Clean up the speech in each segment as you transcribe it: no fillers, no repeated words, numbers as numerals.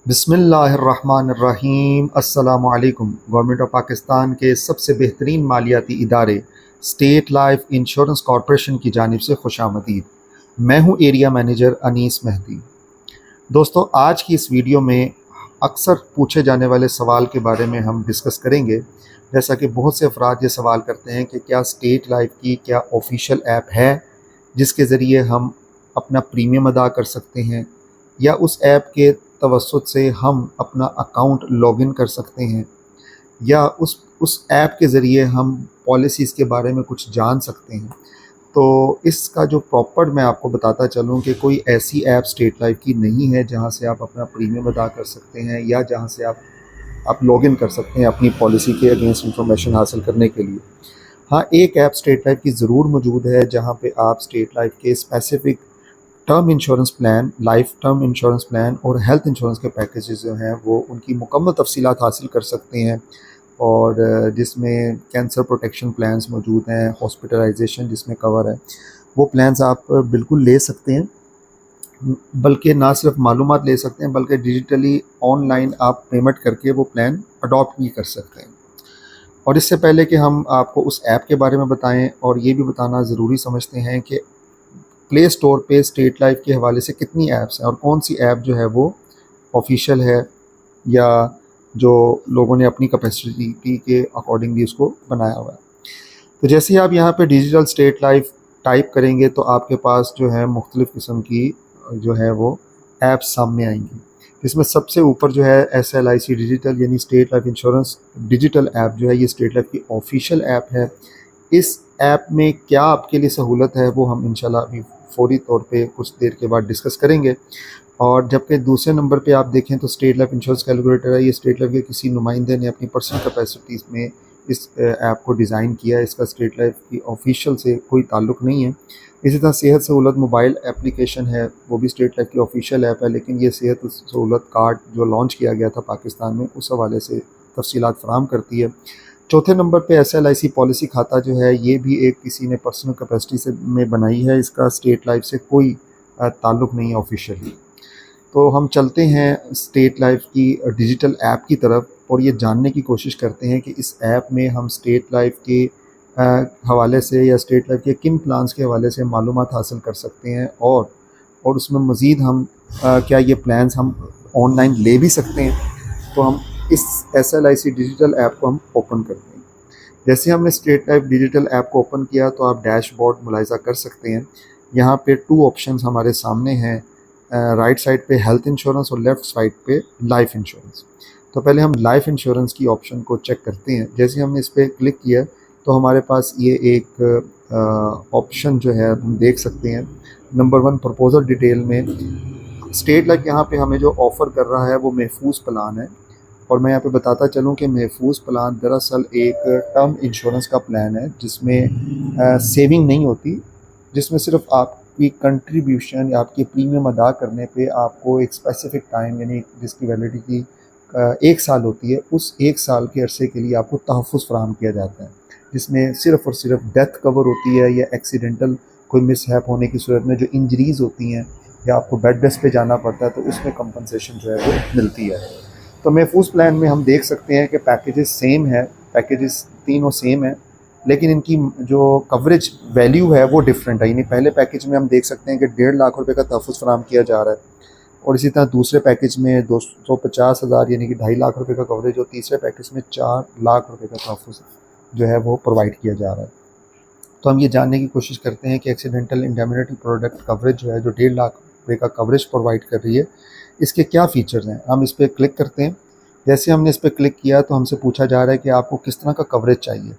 बिस्मिल्लाहिर्रहमानिर्रहीम। अस्सलामु अलैकुम। गवर्नमेंट ऑफ पाकिस्तान के सबसे बेहतरीन मालियाती इदारे स्टेट लाइफ इंश्योरेंस कॉरपोरेशन की जानिब से खुशामदीद। मैं हूं एरिया मैनेजर अनीस मेहदी। दोस्तों, आज की इस वीडियो में अक्सर पूछे जाने वाले सवाल के बारे में हम डिस्कस करेंगे। जैसा कि बहुत से अफराद ये सवाल करते हैं कि क्या स्टेट लाइफ की क्या ऑफिशियल ऐप है जिसके ज़रिए हम अपना प्रीमियम अदा कर सकते हैं, या उस ऐप के तवस्सुत से हम अपना अकाउंट लॉगिन कर सकते हैं, या उस ऐप के ज़रिए हम पॉलिसीज़ के बारे में कुछ जान सकते हैं। तो इसका जो प्रॉपर मैं आपको बताता चलूँ कि कोई ऐसी ऐप स्टेट लाइफ की नहीं है जहाँ से आप अपना प्रीमियम अदा कर सकते हैं या जहाँ से आप लॉगिन कर सकते हैं अपनी पॉलिसी के अगेंस्ट इंफॉर्मेशन हासिल करने के लिए। हाँ, एक ऐप स्टेट लाइफ की ज़रूर मौजूद है जहाँ पे आप स्टेट लाइफ के specific term insurance plan, life term insurance plan और हेल्थ इंश्योरेंस के पैकेजेस जो हैं वो उनकी मुकम्मल तफसीलात हासिल कर सकते हैं। और जिसमें कैंसर प्रोटेक्शन प्लान्स मौजूद हैं, हॉस्पिटलाइजेशन जिसमें कवर है, वो प्लान्स आप बिल्कुल ले सकते हैं। बल्कि ना सिर्फ मालूमात ले सकते हैं बल्कि डिजिटली ऑनलाइन आप पेमेंट करके वो प्लान अडॉप्ट भी कर सकते हैं। और इससे पहले कि हम आपको उस ऐप के बारे में बताएं, और ये भी बताना ज़रूरी समझते हैं कि प्ले स्टोर पे स्टेट लाइफ के हवाले से कितनी ऐप्स हैं और कौन सी ऐप जो है वो ऑफिशियल है या जो लोगों ने अपनी कैपेसिटी के अकॉर्डिंगली उसको बनाया हुआ है। तो जैसे ही आप यहाँ पे डिजिटल स्टेट लाइफ टाइप करेंगे तो आपके पास जो है मुख्तलिफ़ किस्म की जो है वो ऐप्स सामने आएंगी, जिसमें सबसे ऊपर जो है SLIC डिजिटल यानी state life insurance digital app जो है ये स्टेट लाइफ की ऑफिशियल ऐप है। इस ऐप में क्या आपके लिए सहूलत है वो हम इंशाल्लाह अभी फ़ौरी तौर पे कुछ देर के बाद डिस्कस करेंगे। और जबकि दूसरे नंबर पे आप देखें तो स्टेट लाइफ इंश्योरेंस कैलकुलेटर है। ये स्टेट लाइफ के किसी नुमाइंदे ने अपनी पर्सनल कैपेसिटीज़ में इस ऐप को डिज़ाइन किया है। इसका स्टेट लाइफ की ऑफिशियल से कोई ताल्लुक़ नहीं है। इसी तरह सेहत सहूलत मोबाइल एप्लीकेशन है, वो भी स्टेट लाइफ की ऑफिशियल ऐप है, लेकिन ये सेहत सहूलत कार्ड जो लॉन्च किया गया था पाकिस्तान में उस हवाले से तफसीलात फराहम करती है। चौथे नंबर पे SLIC पॉलिसी खाता जो है ये भी एक किसी ने पर्सनल कैपेसिटी से में बनाई है। इसका स्टेट लाइफ से कोई ताल्लुक़ नहीं है ऑफिशियली। तो हम चलते हैं स्टेट लाइफ की डिजिटल ऐप की तरफ और ये जानने की कोशिश करते हैं कि इस ऐप में हम स्टेट लाइफ के हवाले से या स्टेट लाइफ के किन प्लान्स के हवाले से मालूमात हासिल कर सकते हैं, और उसमें मज़ीद हम क्या ये प्लान्स हम ऑनलाइन ले भी सकते हैं। तो हम इस SLIC डिजिटल ऐप को हम ओपन करते हैं। जैसे हमने स्टेट लाइफ डिजिटल ऐप को ओपन किया तो आप डैशबोर्ड मुलाहिज़ा कर सकते हैं। यहाँ पे 2 ऑप्शंस हमारे सामने हैं, राइट साइड पे हेल्थ इंश्योरेंस और लेफ़्ट साइड पे लाइफ इंश्योरेंस। तो पहले हम लाइफ इंश्योरेंस की ऑप्शन को चेक करते हैं। जैसे हमने इस पर क्लिक किया तो हमारे पास ये एक ऑप्शन जो है हम देख सकते हैं। नंबर 1 प्रपोजल डिटेल में स्टेट लाइफ यहाँ पे हमें जो ऑफ़र कर रहा है वो महफूज प्लान है। और मैं यहाँ पे बताता चलूँ कि महफूज प्लान दरअसल एक टर्म इंश्योरेंस का प्लान है जिसमें सेविंग नहीं होती, जिसमें सिर्फ आपकी कंट्रीब्यूशन या आपके प्रीमियम अदा करने पे आपको एक स्पेसिफिक टाइम यानी जिसकी वैलिडिटी 1 साल होती है, उस 1 साल के अरसे के लिए आपको तहफ़्फ़ुज़ फ़राहम किया जाता है, जिसमें सिर्फ़ और सिर्फ डेथ कवर होती है या एक्सीडेंटल कोई मिसहैप होने की सूरत में जो इंजरीज़ होती हैं या आपको बेड रेस्ट पे जाना पड़ता है तो उसमें कंपनसेशन जो है वो मिलती है। तो महफूज प्लान में हम देख सकते हैं कि पैकेजेस सेम है, पैकेजेस तीनों सेम हैं, लेकिन इनकी जो कवरेज वैल्यू है वो डिफरेंट है। यानी पहले पैकेज में हम देख सकते हैं कि 1.5 लाख रुपए का तहफ़्फ़ुज़ फराहम किया जा रहा है, और इसी तरह दूसरे पैकेज में 250,000 यानी कि 2.5 लाख रुपए का कवरेज, और तीसरे पैकेज में 4 लाख रुपए का तहफ़्फ़ुज़ जो है वो प्रोवाइड किया जा रहा है। तो हम ये जानने की कोशिश करते हैं कि एक्सीडेंटल इंडेमनिटी प्रोडक्ट कवरेज जो है जो 1.5 लाख रुपए का कवरेज प्रोवाइड कर रही है, इसके क्या फ़ीचर्स हैं। हम इस पर क्लिक करते हैं। जैसे हमने इस पर क्लिक किया तो हमसे पूछा जा रहा है कि आपको किस तरह का कवरेज चाहिए।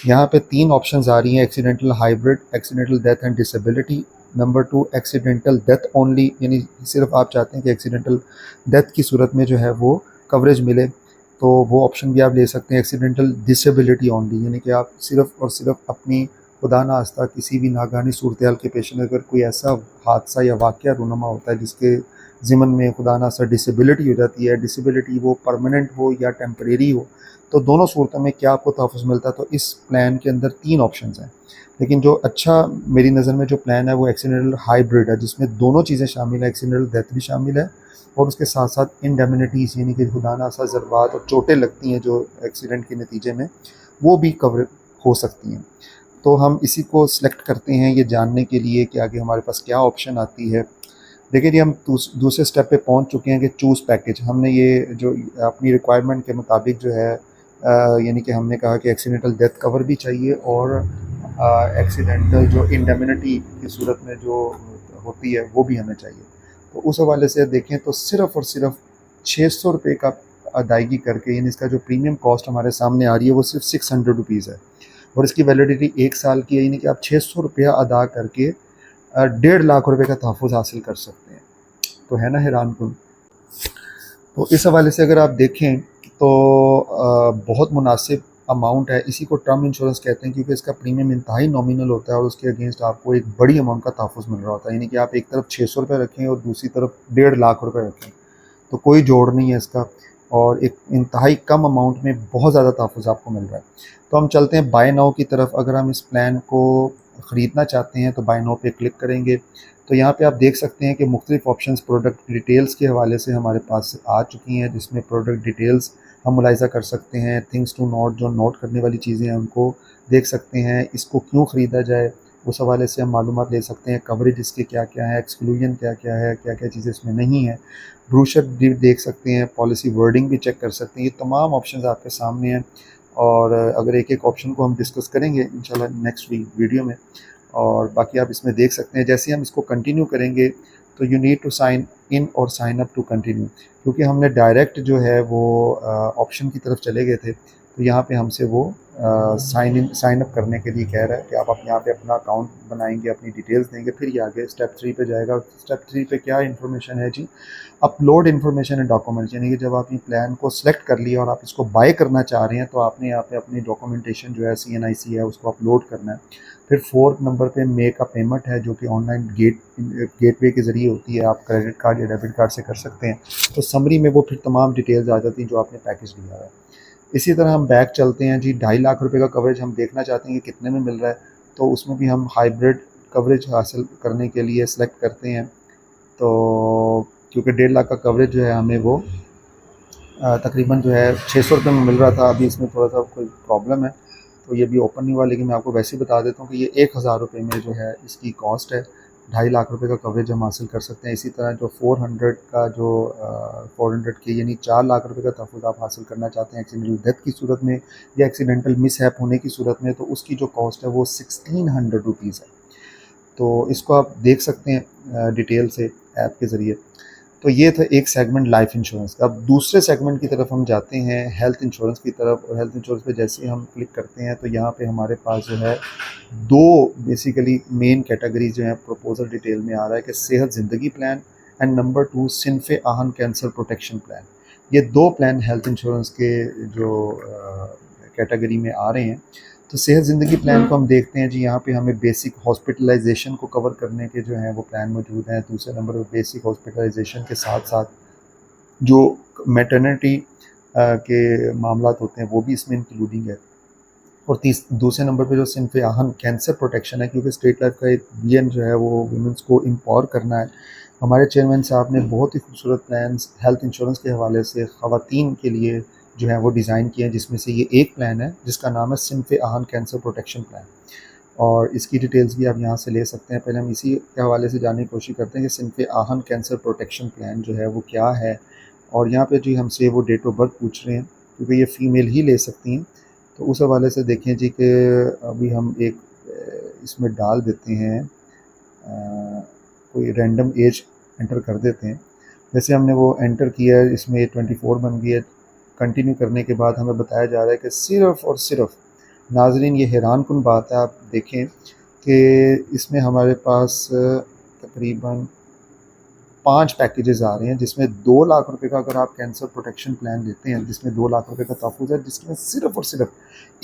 यहाँ पे 3 ऑप्शंस आ रही हैं, accidental hybrid, accidental death and disability, number 2 accidental death only, यानी सिर्फ आप चाहते हैं कि एक्सीडेंटल डेथ की सूरत में जो है वो कवरेज मिले, तो वो ऑप्शन भी आप ले सकते हैं। एक्सीडेंटल डिसेबिलिटी ओनली, यानी कि आप सिर्फ़ और सिर्फ अपनी खुदा ना खास्ता किसी भी नागानी सूरत हाल के पेश नज़र कोई ऐसा हादसा या वाक़या रूनुमा होता है जिसके ज़िमन में खुदा ना खास्ता डिसेबिलिटी हो जाती है, डिसेबिलिटी वो परमानेंट हो या टेम्परेरी हो, तो दोनों सूरतों में क्या आपको तहफ़्फ़ुज़ मिलता है। तो इस प्लान के अंदर 3 ऑप्शंस हैं, लेकिन जो अच्छा मेरी नज़र में जो प्लान है वो एक्सीडेंटल हाइब्रिड है, जिसमें दोनों चीज़ें शामिल हैं, एक्सीडेंटल डेथ भी शामिल है और उसके साथ साथ इंडेमनिटीज़ यानी कि खुदा ना खास्ता ज़रबात और चोटें लगती हैं जो एक्सीडेंट के नतीजे में, वो भी कवर हो सकती हैं। तो हम इसी को सिलेक्ट करते हैं ये जानने के लिए कि आगे हमारे पास क्या ऑप्शन आती है। देखिए जी, हम दूसरे स्टेप पे पहुंच चुके हैं कि चूज़ पैकेज। हमने ये जो अपनी रिक्वायरमेंट के मुताबिक जो है यानी कि हमने कहा कि एक्सीडेंटल डेथ कवर भी चाहिए और एक्सीडेंटल जो इंडेमनिटी की सूरत में जो होती है वो भी हमें चाहिए। तो उस हवाले से देखें तो सिर्फ़ और सिर्फ 600 रुपये का अदायगी करके, यानी इसका जो प्रीमियम कॉस्ट हमारे सामने आ रही है वो सिर्फ 600 रुपीज़ है और इसकी वैलिडिटी 1 साल की है, यानी कि आप 600 रुपया अदा करके 1.5 लाख रुपए का तहफ़्फ़ुज़ हासिल कर सकते हैं। तो है ना हैरानकुन। तो इस हवाले से अगर आप देखें तो बहुत मुनासिब अमाउंट है। इसी को टर्म इंश्योरेंस कहते हैं क्योंकि इसका प्रीमियम इंतहाई नॉमिनल होता है और उसके अगेंस्ट आपको एक बड़ी अमाउंट का तहफ़्फ़ुज़ मिल रहा होता है। यानी कि आप एक तरफ 600 रुपये रखें और दूसरी तरफ 1.5 लाख रुपए रखें, तो कोई जोड़ नहीं है इसका और एक इंतहाई कम अमाउंट में बहुत ज़्यादा तहफ़्फ़ुज़ आपको मिल रहा है। तो हम चलते हैं बाय नाउ की तरफ। अगर हम इस प्लान को ख़रीदना चाहते हैं तो बाय नाउ पे क्लिक करेंगे तो यहाँ पे आप देख सकते हैं कि मुख्तलिफ़ ऑप्शंस प्रोडक्ट डिटेल्स के हवाले से हमारे पास आ चुकी हैं, जिसमें प्रोडक्ट डिटेल्स हम मुलाहिज़ा कर सकते हैं। थिंग्स टू नोट, जो नोट करने वाली चीज़ें हैं उनको देख सकते हैं। इसको क्यों ख़रीदा जाए उस हवाले से हम मालूमात ले सकते हैं। कवरेज इसके क्या क्या है, एक्सक्लूजन क्या क्या है, क्या क्या चीज़ें इसमें नहीं है, ब्रोशर भी देख सकते हैं, पॉलिसी वर्डिंग भी चेक कर सकते हैं। ये तमाम ऑप्शंस आपके सामने हैं और अगर एक एक ऑप्शन को हम डिस्कस करेंगे इंशाल्लाह नेक्स्ट वीडियो में, और बाकी आप इसमें देख सकते हैं। जैसे ही हम इसको कंटिन्यू करेंगे तो you need to sign in और साइन अप टू कंटिन्यू, क्योंकि हमने डायरेक्ट जो है वो ऑप्शन की तरफ चले गए थे। तो यहाँ पे हमसे वो साइन अप करने के लिए कह रहा है कि आप यहाँ पे अपना अकाउंट बनाएंगे, अपनी डिटेल्स देंगे, फिर ये आगे स्टेप 3 पे जाएगा। और स्टेप 3 पे क्या इन्फॉर्मेशन है जी, अपलोड इन्फॉर्मेशन एंड डॉक्यूमेंट्स। यानी कि जब आप ये प्लान को सिलेक्ट कर लिया और आप इसको बाय करना चाह रहे हैं तो आपने यहाँ पे अपनी डॉक्यूमेंटेशन जो है CNIC है उसको अपलोड करना है। फिर 4th नंबर पे मेक अ पेमेंट है जो कि ऑनलाइन गेटवे के ज़रिए होती है, आप क्रेडिट कार्ड या डेबिट कार्ड से कर सकते हैं। तो समरी में वो फिर तमाम डिटेल्स आ जाती हैं जो आपने पैकेज लिया है। इसी तरह हम बैक चलते हैं जी, 2.5 लाख रुपए का कवरेज हम देखना चाहते हैं कि कितने में मिल रहा है। तो उसमें भी हम हाइब्रिड कवरेज हासिल करने के लिए सेलेक्ट करते हैं। तो क्योंकि 1.5 लाख का कवरेज जो है हमें वो तकरीबन जो है 600 रुपये में मिल रहा था। अभी इसमें थोड़ा सा कोई प्रॉब्लम है तो ये भी ओपन नहीं हुआ, लेकिन मैं आपको वैसे ही बता देता हूँ कि ये 1000 रुपये में जो है इसकी कॉस्ट है। 2.5 लाख रुपए का कवरेज हम हासिल कर सकते हैं। इसी तरह जो 400 का जो 400 के यानी 4 लाख रुपए का तहफ़्फ़ुज़ आप हासिल करना चाहते हैं एक्सीडेंटल डेथ की सूरत में या एक्सीडेंटल मिसहैप होने की सूरत में, तो उसकी जो कॉस्ट है वो 1600 रुपीज़ है। तो इसको आप देख सकते हैं डिटेल से ऐप के ज़रिए। तो ये था एक सेगमेंट लाइफ इंश्योरेंस का। अब दूसरे सेगमेंट की तरफ हम जाते हैं हेल्थ इंश्योरेंस की तरफ, और हेल्थ इंश्योरेंस पे जैसे ही हम क्लिक करते हैं तो यहाँ पे हमारे पास जो है दो बेसिकली मेन कैटेगरीज जो हैं प्रपोजल डिटेल में आ रहा है कि सेहत ज़िंदगी प्लान एंड नंबर 2 सिनफ़े आहन कैंसर प्रोटेक्शन प्लान। ये दो प्लान हेल्थ इंश्योरेंस के जो कैटेगरी में आ रहे हैं। तो सेहत ज़िंदगी प्लान को हम देखते हैं जी, यहाँ पे हमें बेसिक हॉस्पिटलाइजेशन को कवर करने के जो हैं वो प्लान मौजूद हैं। दूसरे नंबर पर बेसिक हॉस्पिटलाइजेशन के साथ साथ जो मैटरनिटी के मामलात होते हैं वो भी इसमें इंक्लूडिंग है। और दूसरे नंबर पे जो सिनफ़े आहन कैंसर प्रोटेक्शन है, क्योंकि स्टेट लाइफ का एक विजन जो है वो वुमेंस को एम्पावर करना है। हमारे चेयरमैन साहब ने बहुत ही खूबसूरत प्लान्स हेल्थ इंश्योरेंस के हवाले से ख़वातीन के लिए जो है वो डिज़ाइन किए हैं, जिसमें से ये एक प्लान है जिसका नाम है सिनफ़े आहन कैंसर प्रोटेक्शन प्लान। और इसकी डिटेल्स भी आप यहाँ से ले सकते हैं। पहले हम इसी के हवाले से जानने की कोशिश करते हैं कि सिनफ़े आहन कैंसर प्रोटेक्शन प्लान जो है वो क्या है। और यहाँ पे जी हमसे वो डेट ऑफ बर्थ पूछ रहे हैं क्योंकि ये फ़ीमेल ही ले सकती हैं। तो उस हवाले से देखें जी कि अभी हम एक इसमें डाल देते हैं कोई रैंडम एज एंटर कर देते हैं। जैसे हमने वो एंटर किया है, इसमें 24 बन गई है। कंटिन्यू करने के बाद हमें बताया जा रहा है कि सिर्फ़ और सिर्फ नाज़रीन, ये हैरानकुन बात है, आप देखें कि इसमें हमारे पास तकरीबन 5 पैकेजेस आ रहे हैं, जिसमें 2 लाख रुपए का अगर आप कैंसर प्रोटेक्शन प्लान लेते हैं जिसमें 2 लाख रुपए का तहफ़्फ़ुज़ है, जिसमें सिर्फ़ और सिर्फ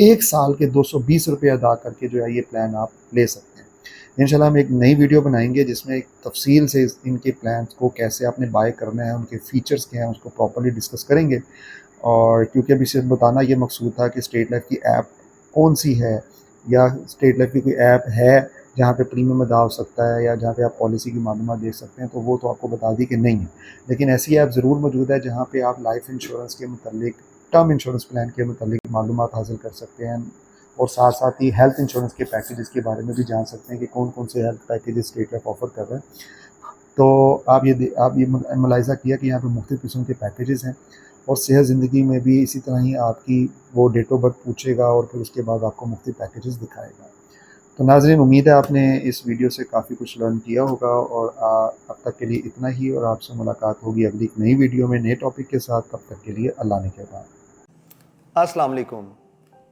1 साल के 220 रुपये अदा करके जो है ये प्लान आप ले सकते हैं। इंशाल्लाह हम एक नई वीडियो बनाएंगे जिसमें एक तफसील से इनके प्लान्स को कैसे आपने बाय करना है, उनके फ़ीचर्स क्या हैं, उसको प्रॉपर्ली डिस्कस करेंगे। और क्योंकि अभी सिर्फ बताना ये मकसूद था कि स्टेट लाइफ की ऐप कौन सी है या स्टेट लाइफ की कोई ऐप है जहाँ पे प्रीमियम अदा हो सकता है या जहाँ पे आप पॉलिसी की मालूमात देख सकते हैं, तो वो तो आपको बता दी कि नहीं है। लेकिन ऐसी ऐप ज़रूर मौजूद है जहाँ पे आप लाइफ इंश्योरेंस के मुतालिक, टर्म इंश्योरेंस प्लान के मुतालिक मालूमात हासिल कर सकते हैं और साथ साथ ही हेल्थ इंश्योरेंस के पैकेजेस के बारे में भी जान सकते हैं कि कौन कौन से health packages state life offer कर रहा है। तो आप ये मुलाहिज़ा किया कि यहाँ पे मुख्तलिफ़ किस्म के पैकेजेस हैं और सेहत ज़िंदगी में भी इसी तरह ही आपकी वो डेट ऑफ बर्थ पूछेगा और फिर उसके बाद आपको मुख्तलिफ़ पैकेजेस दिखाएगा। तो नाज़रीन, उम्मीद है आपने इस वीडियो से काफ़ी कुछ लर्न किया होगा और अब तक के लिए इतना ही, और आपसे मुलाकात होगी अगली एक नई वीडियो में नए टॉपिक के साथ। तब तक के लिए अल्लाह ने के बाद। अस्सलाम वालेकुम।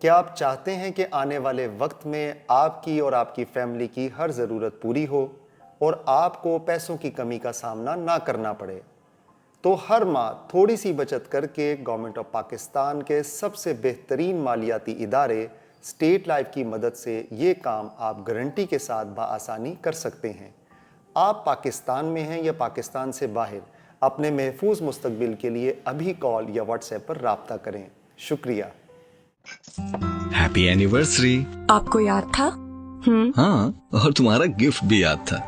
क्या आप चाहते हैं कि आने वाले वक्त में आपकी और आपकी फैमिली की हर ज़रूरत पूरी हो और आपको पैसों की कमी का सामना ना करना पड़े? तो हर माह थोड़ी सी बचत करके गवर्नमेंट ऑफ पाकिस्तान के सबसे बेहतरीन मालियाती इदारे स्टेट लाइफ की मदद से ये काम आप गारंटी के साथ बआसानी कर सकते हैं। आप पाकिस्तान में हैं या पाकिस्तान से बाहर, अपने महफूज मुस्तकबिल के लिए अभी कॉल या व्हाट्सएप पर राब्ता करें। शुक्रिया। Happy anniversary. आपको याद था? हाँ, और तुम्हारा गिफ्ट भी याद था।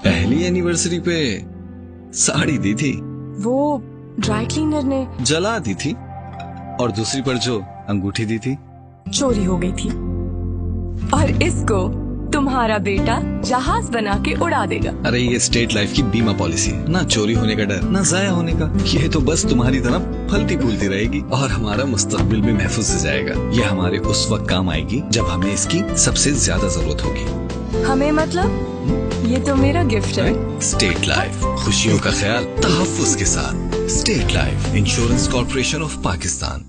पहली एनिवर्सरी पे साड़ी दी थी, वो ड्राई क्लीनर ने जला दी थी, और दूसरी पर जो अंगूठी दी थी चोरी हो गई थी। और इसको तुम्हारा बेटा जहाज बना के उड़ा देगा। अरे ये स्टेट लाइफ की बीमा पॉलिसी है, ना चोरी होने का डर, ना जाया होने का। ये तो बस तुम्हारी तरह फलती फूलती रहेगी और हमारा मुस्तकबिल भी महफूज हो जाएगा। ये हमारे उस वक्त काम आएगी जब हमें इसकी सबसे ज्यादा जरूरत होगी। हमें मतलब ये तो मेरा गिफ्ट है। स्टेट लाइफ, खुशियों का ख्याल तहफ्फुज के साथ। State life insurance corporation of Pakistan.